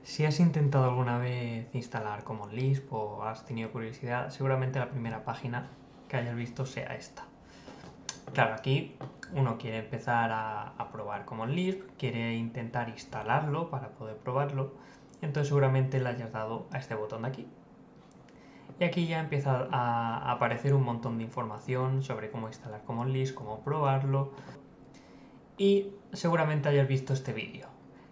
Si has intentado alguna vez instalar Common Lisp o has tenido curiosidad, seguramente la primera página que hayas visto sea esta. Claro, aquí uno quiere empezar a probar Common Lisp, quiere intentar instalarlo para poder probarlo, entonces seguramente le hayas dado a este botón de aquí. Y aquí ya empieza a aparecer un montón de información sobre cómo instalar Common Lisp, cómo probarlo, y seguramente hayas visto este vídeo,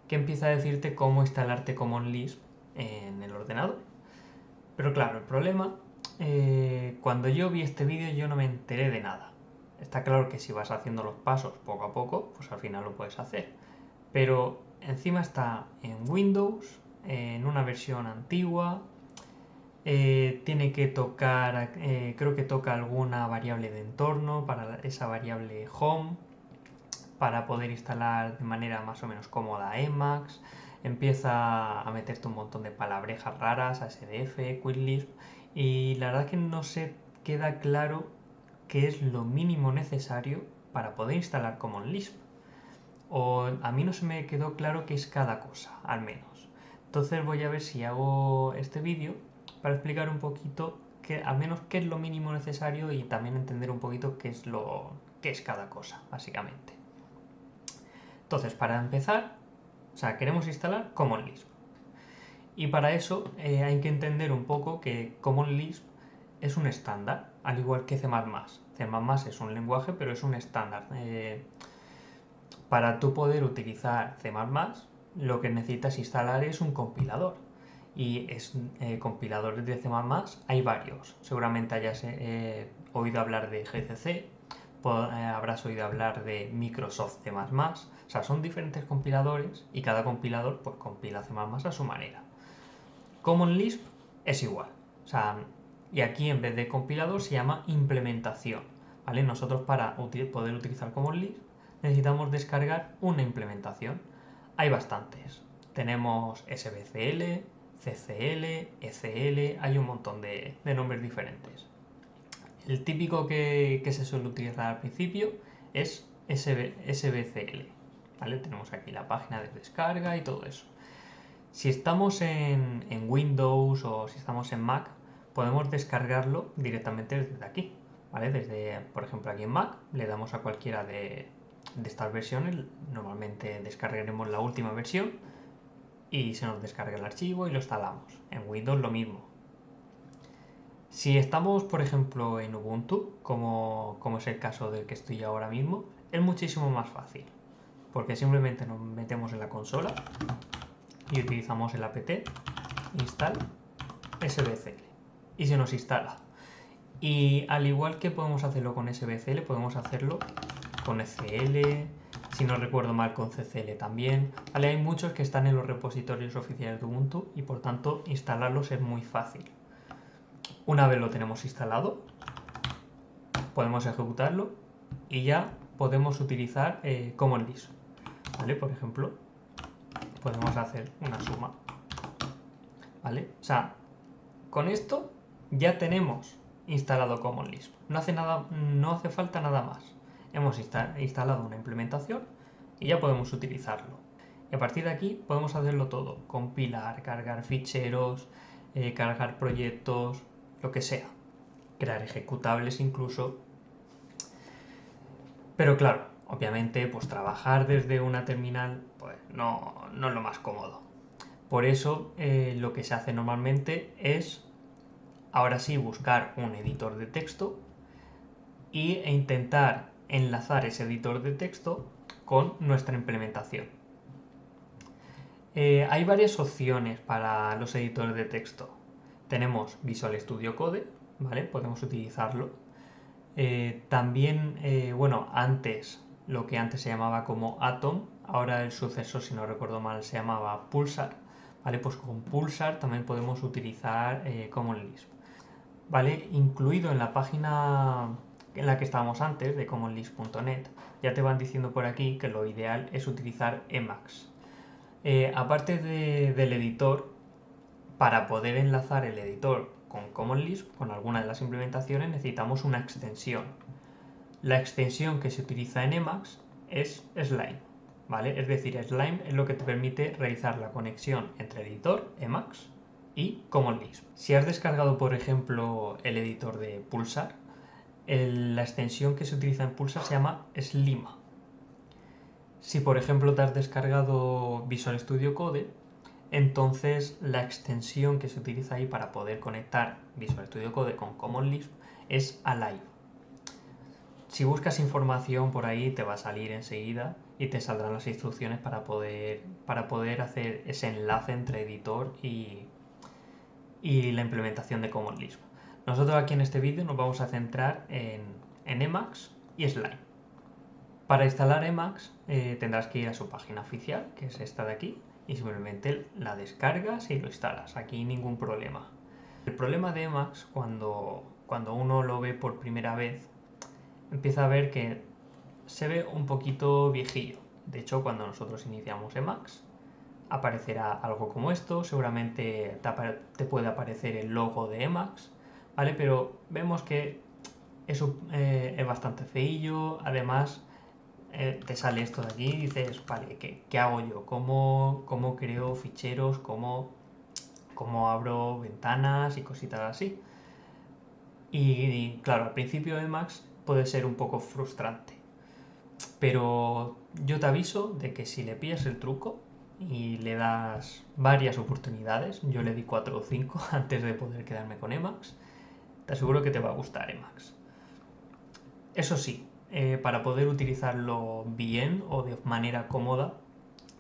que empieza a decirte cómo instalarte Common Lisp en el ordenador. Pero claro, el problema, cuando yo vi este vídeo yo no me enteré de nada. Está claro que si vas haciendo los pasos poco a poco, pues al final lo puedes hacer. Pero encima está en Windows, en una versión antigua, tiene que tocar, creo que toca alguna variable de entorno para esa variable home, para poder instalar de manera más o menos cómoda Emacs, empieza a meterte un montón de palabrejas raras, ASDF, QuickLisp, y la verdad es que no se queda claro qué es lo mínimo necesario para poder instalar Common Lisp. O a mí no se me quedó claro qué es cada cosa, al menos. Entonces voy a ver si hago este vídeo para explicar un poquito al menos qué es lo mínimo necesario y también entender un poquito qué es cada cosa, básicamente. Entonces, para empezar, queremos instalar Common Lisp. Y para eso hay que entender un poco que Common Lisp es un estándar, al igual que C++. C++ es un lenguaje, pero es un estándar. Para tú poder utilizar C++, lo que necesitas instalar es un compilador. Y compiladores de C++ hay varios. Seguramente hayas oído hablar de GCC, habrás oído hablar de Microsoft C++. O sea, son diferentes compiladores y cada compilador pues compila C++ a su manera. Common Lisp es igual. O sea, y aquí en vez de compilador se llama implementación. ¿Vale? Nosotros para poder utilizar Common Lisp necesitamos descargar una implementación. Hay bastantes. Tenemos SBCL, CCL, ECL, hay un montón de nombres diferentes. El típico que se suele utilizar al principio es SBCL. ¿Vale? Tenemos aquí la página de descarga y todo eso. Si estamos en Windows o si estamos en Mac, podemos descargarlo directamente desde aquí. ¿Vale? Desde, por ejemplo, aquí en Mac, le damos a cualquiera de estas versiones. Normalmente descargaremos la última versión y se nos descarga el archivo y lo instalamos. En Windows lo mismo. Si estamos, por ejemplo, en Ubuntu, como es el caso del que estoy ahora mismo, es muchísimo más fácil. Porque simplemente nos metemos en la consola y utilizamos el apt install sbcl y se nos instala. Y al igual que podemos hacerlo con sbcl, podemos hacerlo con ecl, si no recuerdo mal con ccl también. ¿Vale? Hay muchos que están en los repositorios oficiales de Ubuntu y por tanto instalarlos es muy fácil. Una vez lo tenemos instalado, podemos ejecutarlo y ya podemos utilizar Common Lisp. ¿Vale? Por ejemplo, podemos hacer una suma. ¿Vale? O sea, con esto ya tenemos instalado Common Lisp. No hace falta nada más. Hemos instalado una implementación y ya podemos utilizarlo. Y a partir de aquí podemos hacerlo todo. Compilar, cargar ficheros, cargar proyectos, lo que sea. Crear ejecutables incluso. Pero claro, obviamente pues trabajar desde una terminal pues no es lo más cómodo. Por eso lo que se hace normalmente es ahora sí buscar un editor de texto e intentar enlazar ese editor de texto con nuestra implementación. Hay varias opciones para los editores de texto. Tenemos Visual Studio Code, ¿vale? Podemos utilizarlo. También, antes, lo que antes se llamaba como Atom, ahora el sucesor, si no recuerdo mal, se llamaba Pulsar, ¿vale? Pues con Pulsar también podemos utilizar Common Lisp. ¿Vale? Incluido en la página en la que estábamos antes, de commonlisp.net, ya te van diciendo por aquí que lo ideal es utilizar Emacs. Aparte del editor, para poder enlazar el editor con Common Lisp, con alguna de las implementaciones, necesitamos una extensión. La extensión que se utiliza en Emacs es Slime. ¿vale? Es decir, Slime es lo que te permite realizar la conexión entre editor, Emacs, y Common Lisp. Si has descargado, por ejemplo, el editor de Pulsar, la extensión que se utiliza en Pulsar se llama Slima. Si, por ejemplo, te has descargado Visual Studio Code, entonces la extensión que se utiliza ahí para poder conectar Visual Studio Code con Common Lisp es Alive. Si buscas información por ahí te va a salir enseguida y te saldrán las instrucciones para poder hacer ese enlace entre editor y la implementación de Common Lisp. Nosotros aquí en este vídeo nos vamos a centrar en Emacs y Slime. Para instalar Emacs tendrás que ir a su página oficial, que es esta de aquí, y simplemente la descargas y lo instalas. Aquí ningún problema. El problema de Emacs, cuando uno lo ve por primera vez, empieza a ver que se ve un poquito viejillo. De hecho, cuando nosotros iniciamos Emacs, aparecerá algo como esto, seguramente te puede aparecer el logo de Emacs, ¿vale? Pero vemos que eso es bastante feillo, además te sale esto de aquí y dices, vale, ¿qué hago yo? ¿Cómo creo ficheros? ¿Cómo abro ventanas y cositas así? Y claro, al principio Emacs puede ser un poco frustrante, pero yo te aviso de que si le pillas el truco y le das varias oportunidades, yo le di 4 o 5 antes de poder quedarme con Emacs, te aseguro que te va a gustar Emacs. Eso sí, para poder utilizarlo bien o de manera cómoda,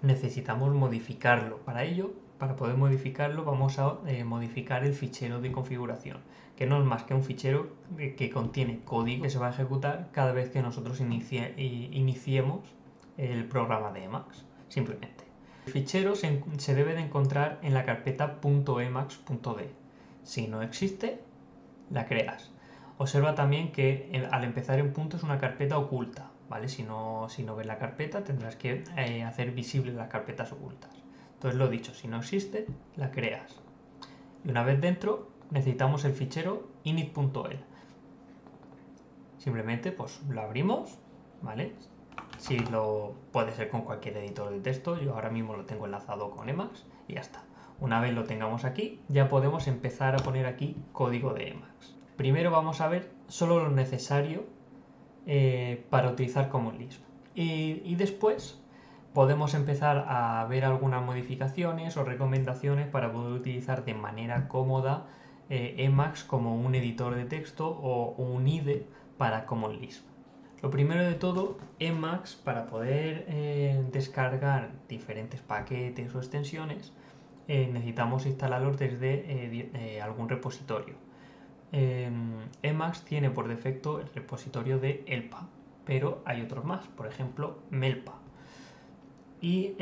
necesitamos modificarlo. Para ello, para poder modificarlo, vamos a modificar el fichero de configuración, que no es más que un fichero que contiene código que se va a ejecutar cada vez que nosotros iniciemos el programa de Emacs, simplemente. El fichero se debe de encontrar en la carpeta .emacs.d. Si no existe, la creas. Observa también que al empezar en punto es una carpeta oculta, ¿vale? Si no ves la carpeta tendrás que hacer visibles las carpetas ocultas. Entonces lo dicho, si no existe, la creas. Y una vez dentro necesitamos el fichero init.el. Simplemente pues lo abrimos, ¿vale? Si lo puede ser con cualquier editor de texto, yo ahora mismo lo tengo enlazado con Emacs y ya está. Una vez lo tengamos aquí, ya podemos empezar a poner aquí código de Emacs. Primero vamos a ver solo lo necesario para utilizar Common Lisp. Y después podemos empezar a ver algunas modificaciones o recomendaciones para poder utilizar de manera cómoda Emacs como un editor de texto o un IDE para Common Lisp. Lo primero de todo, Emacs, para poder descargar diferentes paquetes o extensiones, necesitamos instalarlos desde algún repositorio. Emacs tiene por defecto el repositorio de Elpa, pero hay otros más, por ejemplo Melpa. Y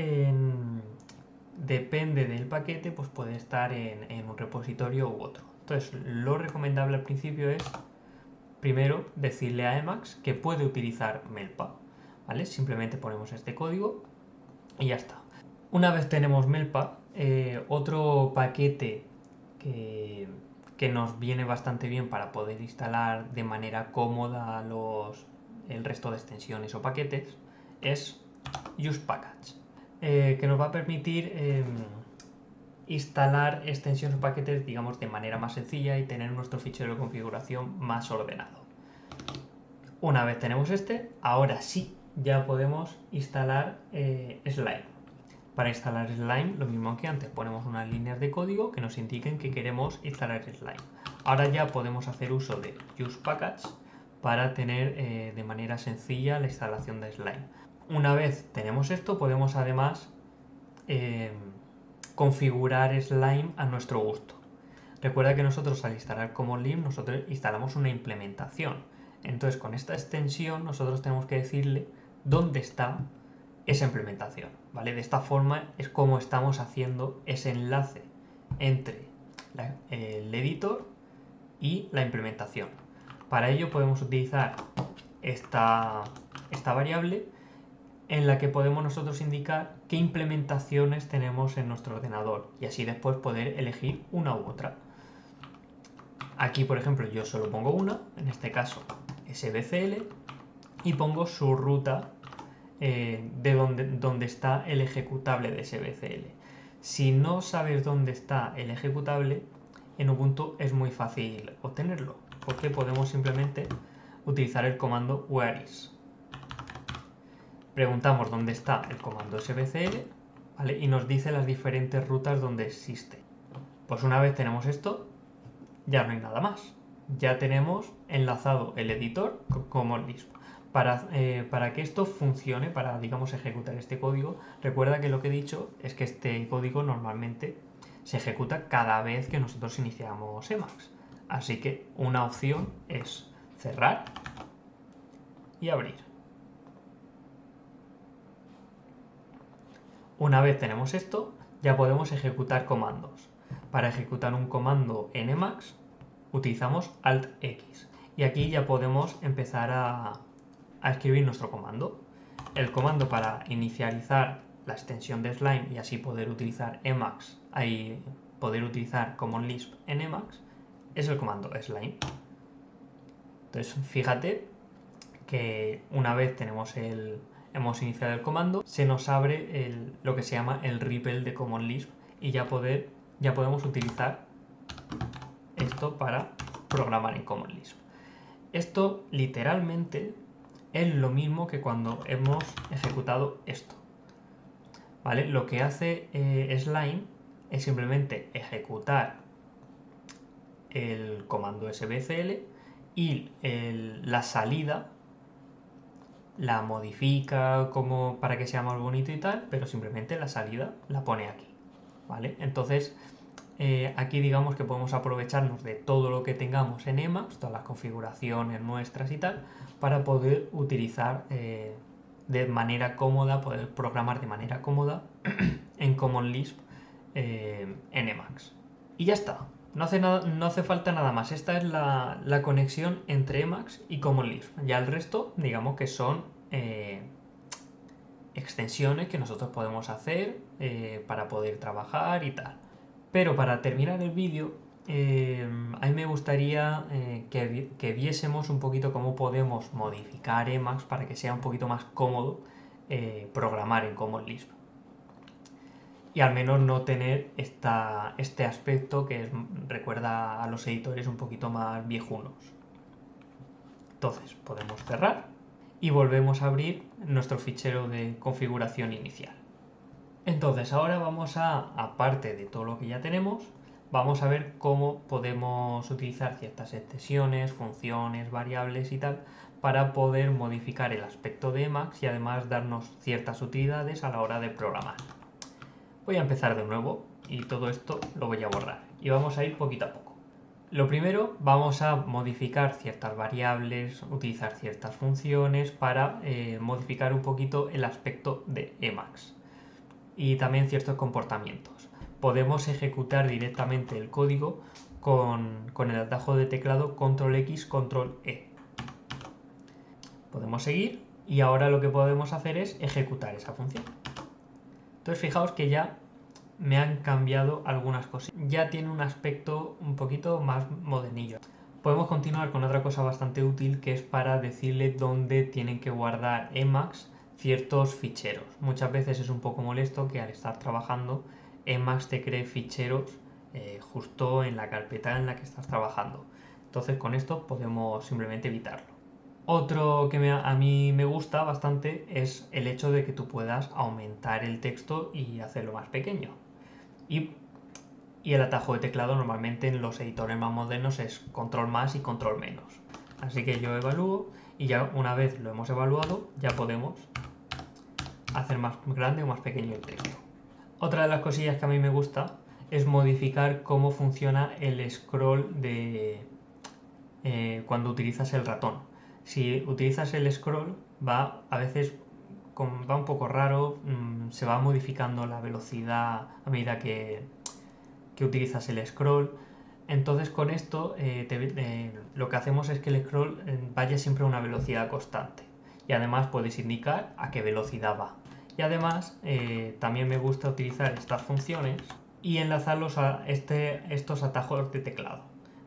depende del paquete, pues puede estar en un repositorio u otro. Entonces, lo recomendable al principio es primero decirle a Emacs que puede utilizar Melpa, ¿vale? Simplemente ponemos este código y ya está. Una vez tenemos Melpa, otro paquete que nos viene bastante bien para poder instalar de manera cómoda el resto de extensiones o paquetes es usepackage, que nos va a permitir instalar extensiones o paquetes, digamos, de manera más sencilla y tener nuestro fichero de configuración más ordenado. Una vez tenemos ahora sí ya podemos instalar Slime. Para instalar Slime, lo mismo que antes, ponemos unas líneas de código que nos indiquen que queremos instalar Slime. Ahora ya podemos hacer uso de usepackage para tener de manera sencilla la instalación de Slime. Una vez tenemos esto, podemos además configurar Slime a nuestro gusto. Recuerda que nosotros al instalar Common Lisp, nosotros instalamos una implementación. Entonces con esta extensión nosotros tenemos que decirle dónde está esa implementación, ¿vale? De esta forma es como estamos haciendo ese enlace entre el editor y la implementación. Para ello podemos utilizar esta variable en la que podemos nosotros indicar qué implementaciones tenemos en nuestro ordenador y así después poder elegir una u otra. Aquí, por ejemplo, yo solo pongo una, en este caso SBCL, y pongo su ruta de dónde está el ejecutable de ese BCL. Si no sabes dónde está el ejecutable, en Ubuntu es muy fácil obtenerlo, porque podemos simplemente utilizar el comando whereis. Preguntamos dónde está el comando sbcl, ¿vale? Y nos dice las diferentes rutas donde existe. Pues una vez tenemos esto, ya no hay nada más. Ya tenemos enlazado el editor con Lisp. Para que esto funcione, para, digamos, ejecutar este código, recuerda que lo que he dicho es que este código normalmente se ejecuta cada vez que nosotros iniciamos Emacs. Así que una opción es cerrar y abrir. Una vez tenemos esto, ya podemos ejecutar comandos. Para ejecutar un comando en Emacs, utilizamos Alt-X. Y aquí ya podemos empezar a escribir nuestro comando. El comando para inicializar la extensión de Slime y así poder utilizar Emacs, poder utilizar Common Lisp en Emacs, es el comando Slime. Entonces, fíjate que una vez hemos iniciado el comando, se nos abre lo que se llama el REPL de Common Lisp y ya podemos utilizar esto para programar en Common Lisp. Esto literalmente es lo mismo que cuando hemos ejecutado esto, ¿vale? Lo que hace Slime es simplemente ejecutar el comando sbcl y la salida la modifica como para que sea más bonito y tal, pero simplemente la salida la pone aquí, ¿vale? Entonces aquí digamos que podemos aprovecharnos de todo lo que tengamos en Emacs, todas las configuraciones nuestras y tal, para poder utilizar de manera cómoda, poder programar de manera cómoda en Common Lisp en Emacs. Y ya está, no hace falta nada más. Esta es la conexión entre Emacs y Common Lisp. Ya el resto, digamos que son extensiones que nosotros podemos hacer para poder trabajar y tal. Pero para terminar el vídeo, a mí me gustaría que viésemos un poquito cómo podemos modificar Emacs para que sea un poquito más cómodo programar en Common Lisp. Y al menos no tener este aspecto que recuerda a los editores un poquito más viejunos. Entonces podemos cerrar y volvemos a abrir nuestro fichero de configuración inicial. Entonces ahora vamos aparte de todo lo que ya tenemos, vamos a ver cómo podemos utilizar ciertas extensiones, funciones, variables y tal para poder modificar el aspecto de Emacs y además darnos ciertas utilidades a la hora de programar. Voy a empezar de nuevo y todo esto lo voy a borrar y vamos a ir poquito a poco. Lo primero, vamos a modificar ciertas variables, utilizar ciertas funciones para modificar un poquito el aspecto de Emacs y también ciertos comportamientos. Podemos ejecutar directamente el código con el atajo de teclado Control X, Control E. Podemos seguir y ahora lo que podemos hacer es ejecutar esa función. Entonces fijaos que ya me han cambiado algunas cosas. Ya tiene un aspecto un poquito más modernillo. Podemos continuar con otra cosa bastante útil que es para decirle dónde tienen que guardar Emacs ciertos ficheros. Muchas veces es un poco molesto que al estar trabajando Emacs te cree ficheros justo en la carpeta en la que estás trabajando. Entonces con esto podemos simplemente evitarlo. Otro que a mí me gusta bastante es el hecho de que tú puedas aumentar el texto y hacerlo más pequeño. Y el atajo de teclado normalmente en los editores más modernos es control más y control menos. Así que yo evalúo y ya una vez lo hemos evaluado ya podemos hacer más grande o más pequeño el texto. Otra de las cosillas que a mí me gusta es modificar cómo funciona el scroll cuando utilizas el ratón. Si utilizas el scroll a veces va un poco raro, se va modificando la velocidad a medida que utilizas el scroll. Entonces con esto lo que hacemos es que el scroll vaya siempre a una velocidad constante y además puedes indicar a qué velocidad va. Y además también me gusta utilizar estas funciones y enlazarlos a estos atajos de teclado,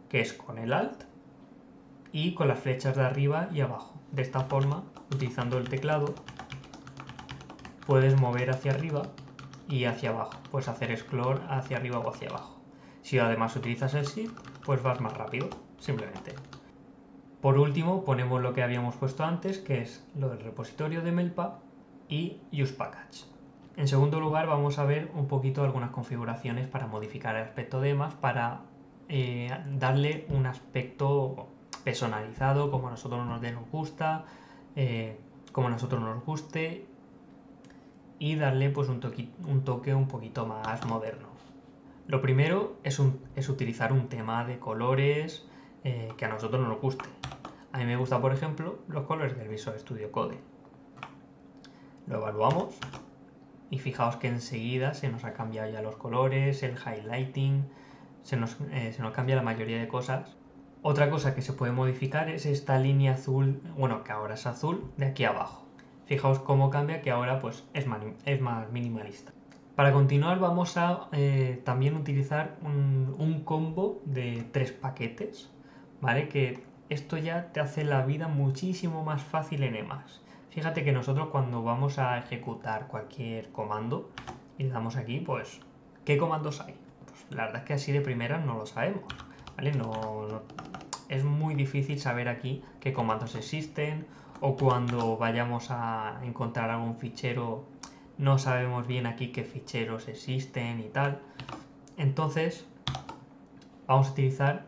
que es con el Alt y con las flechas de arriba y abajo. De esta forma, utilizando el teclado, puedes mover hacia arriba y hacia abajo. Puedes hacer scroll hacia arriba o hacia abajo. Si además utilizas el Shift, pues vas más rápido, simplemente. Por último, ponemos lo que habíamos puesto antes, que es lo del repositorio de Melpa y UsePackage. En segundo lugar, vamos a ver un poquito algunas configuraciones para modificar el aspecto de EMAS, para darle un aspecto personalizado, como a nosotros nos gusta, como a nosotros nos guste, y darle pues un toque un poquito más moderno. Lo primero es utilizar un tema de colores que a nosotros nos guste. A mí me gusta, por ejemplo, los colores del Visual Studio Code. Lo evaluamos y fijaos que enseguida se nos ha cambiado ya los colores, el highlighting, se nos cambia la mayoría de cosas. Otra cosa que se puede modificar es esta línea azul, bueno, que ahora es azul, de aquí abajo. Fijaos cómo cambia, que ahora pues es más minimalista. Para continuar vamos a también utilizar un combo de 3 paquetes, ¿vale? Que esto ya te hace la vida muchísimo más fácil en EMAS. Fíjate que nosotros cuando vamos a ejecutar cualquier comando y le damos aquí, pues, ¿qué comandos hay? Pues la verdad es que así de primeras no lo sabemos, ¿vale? Es muy difícil saber aquí qué comandos existen, o cuando vayamos a encontrar algún fichero no sabemos bien aquí qué ficheros existen y tal. Entonces vamos a utilizar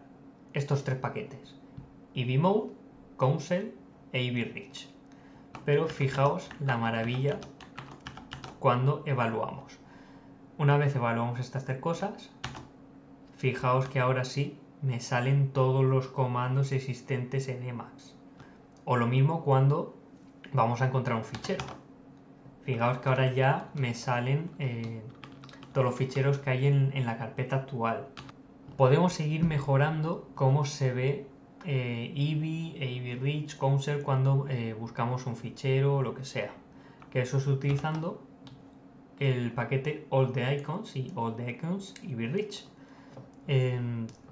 estos 3 paquetes: EVMode, Council e EVReach. Pero fijaos la maravilla cuando evaluamos. Una vez evaluamos estas 3 cosas, fijaos que ahora sí me salen todos los comandos existentes en Emacs. O lo mismo cuando vamos a encontrar un fichero. Fijaos que ahora ya me salen todos los ficheros que hay en la carpeta actual. Podemos seguir mejorando cómo se ve EV, EVReach, Council cuando buscamos un fichero o lo que sea. Que eso es utilizando el paquete All the Icons y All the Icons EVReach.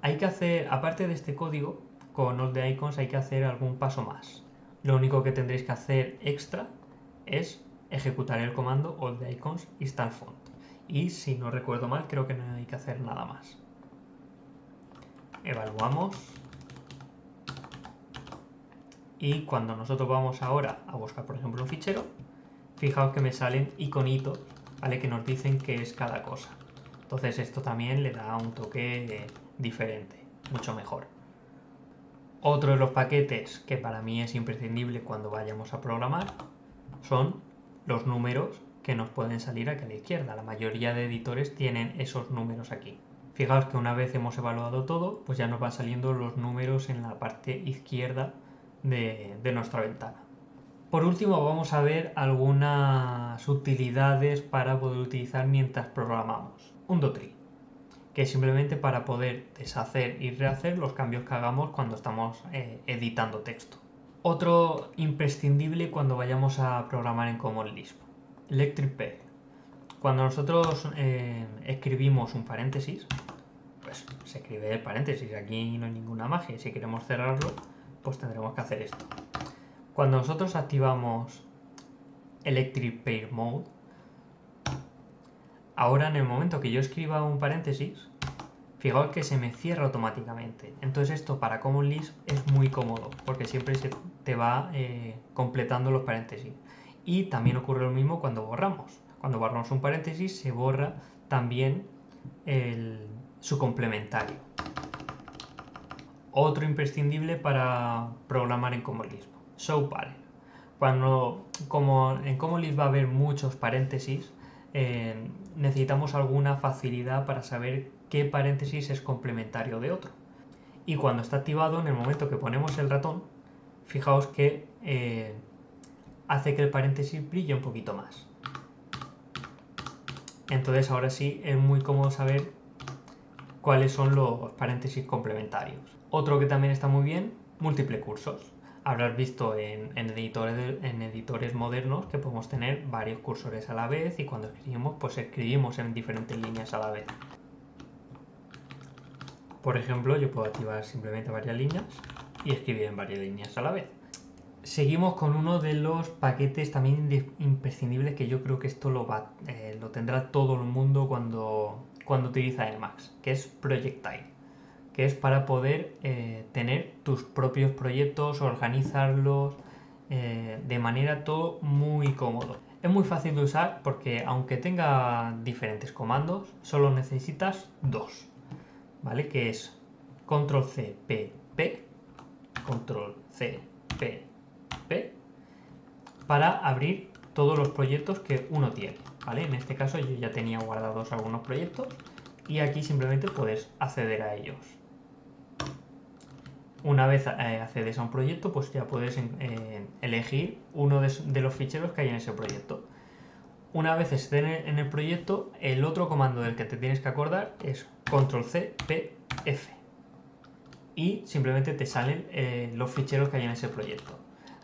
Hay que hacer, aparte de este código, con All the Icons hay que hacer algún paso más. Lo único que tendréis que hacer extra es ejecutar el comando All the Icons install font. Y si no recuerdo mal, creo que no hay que hacer nada más. Evaluamos. Y cuando nosotros vamos ahora a buscar, por ejemplo, un fichero, fijaos que me salen iconitos, ¿vale? Que nos dicen qué es cada cosa. Entonces esto también le da un toque diferente, mucho mejor. Otro de los paquetes que para mí es imprescindible cuando vayamos a programar son los números que nos pueden salir aquí a la izquierda. La mayoría de editores tienen esos números aquí. Fijaos que una vez hemos evaluado todo, pues ya nos van saliendo los números en la parte izquierda de nuestra ventana. Por último, vamos a ver algunas utilidades para poder utilizar mientras programamos. Un dotree, que es simplemente para poder deshacer y rehacer los cambios que hagamos cuando estamos editando texto. Otro imprescindible cuando vayamos a programar en Common Lisp, Electric Pair. Cuando nosotros escribimos un paréntesis, pues se escribe el paréntesis, aquí no hay ninguna magia. Si queremos cerrarlo, pues tendremos que hacer esto. Cuando nosotros activamos Electric Pair Mode, ahora en el momento que yo escriba un paréntesis, fijaos que se me cierra automáticamente. Entonces esto para Common Lisp es muy cómodo, porque siempre se te va completando los paréntesis. Y también ocurre lo mismo cuando borramos. Cuando borramos un paréntesis se borra también su complementario. Otro imprescindible para programar en Common Lisp, ShowParent. Como en Common Lisp va a haber muchos paréntesis, necesitamos alguna facilidad para saber qué paréntesis es complementario de otro. Y cuando está activado, en el momento que ponemos el ratón, fijaos que hace que el paréntesis brille un poquito más. Entonces ahora sí es muy cómodo saber cuáles son los paréntesis complementarios. Otro que también está muy bien, múltiples cursos. Habrás visto en editores modernos que podemos tener varios cursores a la vez, y cuando escribimos, pues escribimos en diferentes líneas a la vez. Por ejemplo, yo puedo activar simplemente varias líneas y escribir en varias líneas a la vez. Seguimos con uno de los paquetes también imprescindibles, que yo creo que esto lo tendrá todo el mundo cuando utiliza Emacs, que es Projectile, que es para poder tener tus propios proyectos, organizarlos de manera todo muy cómodo. Es muy fácil de usar porque aunque tenga diferentes comandos, solo necesitas dos, ¿vale? Que es control C, P, P, control C, P, P, para abrir todos los proyectos que uno tiene, ¿vale? En este caso yo ya tenía guardados algunos proyectos y aquí simplemente puedes acceder a ellos. Una vez accedes a un proyecto, pues ya puedes elegir uno de los ficheros que hay en ese proyecto. Una vez estés en el proyecto, el otro comando del que te tienes que acordar es control C, P, F. Y simplemente te salen los ficheros que hay en ese proyecto.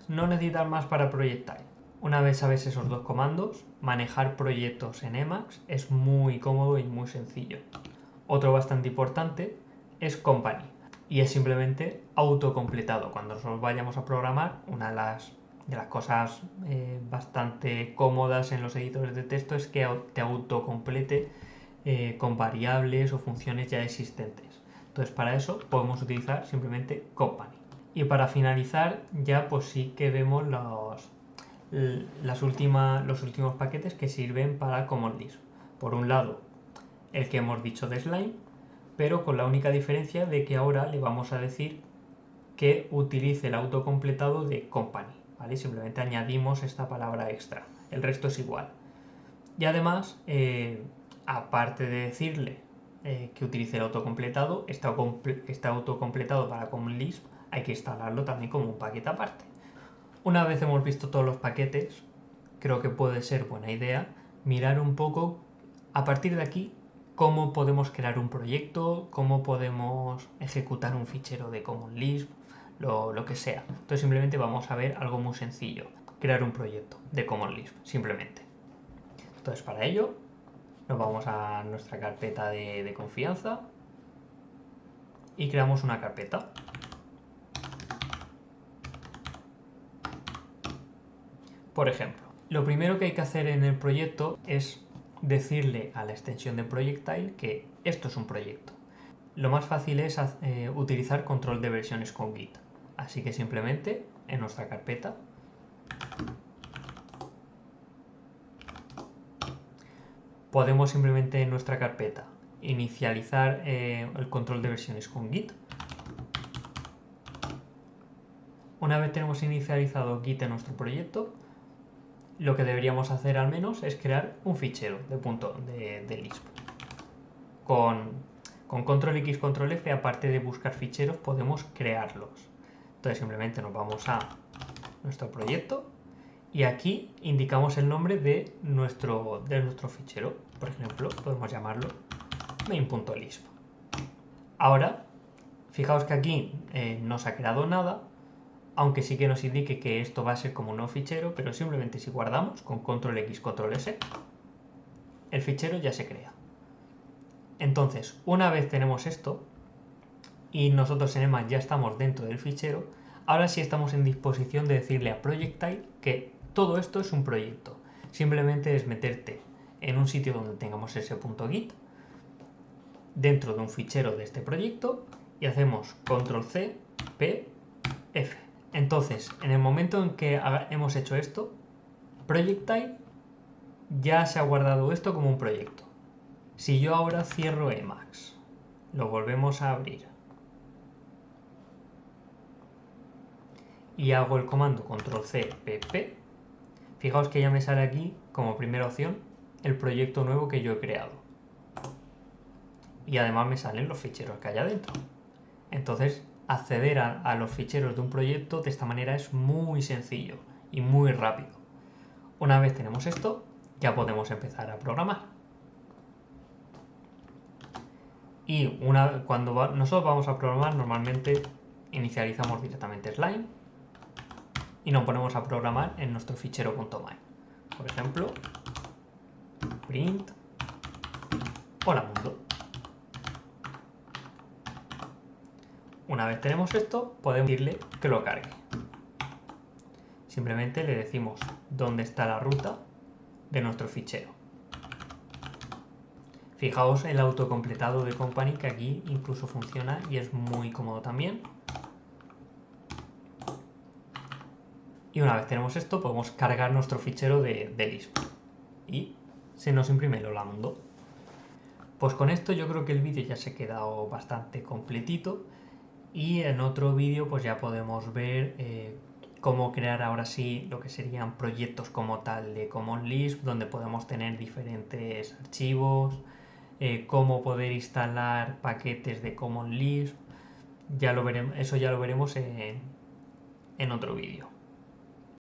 No necesitas más para Projectile. Una vez sabes esos dos comandos, manejar proyectos en Emacs es muy cómodo y muy sencillo. Otro bastante importante es Company, y es simplemente autocompletado. Cuando nosotros vayamos a programar, una de las cosas bastante cómodas en los editores de texto es que te autocomplete con variables o funciones ya existentes. Entonces, para eso podemos utilizar simplemente Company. Y para finalizar, ya pues sí que vemos los últimos paquetes que sirven para Common Lisp. Por un lado, el que hemos dicho de Slime, pero con la única diferencia de que ahora le vamos a decir que utilice el autocompletado de Company, ¿vale? Simplemente añadimos esta palabra extra. El resto es igual. Y además, aparte de decirle que utilice el autocompletado, está autocompletado para Common Lisp, hay que instalarlo también como un paquete aparte. Una vez hemos visto todos los paquetes, creo que puede ser buena idea mirar un poco a partir de aquí cómo podemos crear un proyecto, cómo podemos ejecutar un fichero de Common Lisp, lo que sea. Entonces simplemente vamos a ver algo muy sencillo, crear un proyecto de Common Lisp, simplemente. Entonces para ello nos vamos a nuestra carpeta de confianza y creamos una carpeta. Por ejemplo, lo primero que hay que hacer en el proyecto es decirle a la extensión de Projectile que esto es un proyecto. Lo más fácil es utilizar control de versiones con Git. Así que simplemente en nuestra carpeta podemos simplemente en nuestra carpeta inicializar el control de versiones con Git. Una vez tenemos inicializado Git en nuestro proyecto, lo que deberíamos hacer al menos es crear un fichero de Lisp. Con control X, control F, aparte de buscar ficheros, podemos crearlos. Entonces simplemente nos vamos a nuestro proyecto y aquí indicamos el nombre de nuestro fichero. Por ejemplo, podemos llamarlo main.lisp. Ahora, fijaos que aquí no se ha creado nada, aunque sí que nos indique que esto va a ser como un nuevo fichero, pero simplemente si guardamos con control X, control S, el fichero ya se crea. Entonces, una vez tenemos esto y nosotros en Emacs ya estamos dentro del fichero, ahora sí estamos en disposición de decirle a Projectile que todo esto es un proyecto. Simplemente es meterte en un sitio donde tengamos ese .git dentro de un fichero de este proyecto y hacemos control C, P, F. Entonces, en el momento en que hemos hecho esto, Projectile ya se ha guardado esto como un proyecto. Si yo ahora cierro Emacs, lo volvemos a abrir y hago el comando control C, P, P, fijaos que ya me sale aquí como primera opción el proyecto nuevo que yo he creado. Y además me salen los ficheros que hay adentro. Entonces, acceder a los ficheros de un proyecto de esta manera es muy sencillo y muy rápido. Una vez tenemos esto, ya podemos empezar a programar. Y cuando nosotros vamos a programar, normalmente inicializamos directamente Slime y nos ponemos a programar en nuestro fichero .main. Por ejemplo, print hola mundo. Una vez tenemos esto, podemos decirle que lo cargue. Simplemente le decimos dónde está la ruta de nuestro fichero. Fijaos el autocompletado de Company, que aquí incluso funciona y es muy cómodo también. Y una vez tenemos esto, podemos cargar nuestro fichero de Lisp. Y se nos imprime el Lambda. Pues con esto yo creo que el vídeo ya se ha quedado bastante completito. Y en otro vídeo pues ya podemos ver cómo crear ahora sí lo que serían proyectos como tal de Common Lisp, donde podemos tener diferentes archivos, cómo poder instalar paquetes de Common Lisp. Ya lo veremos, eso ya lo veremos en otro vídeo.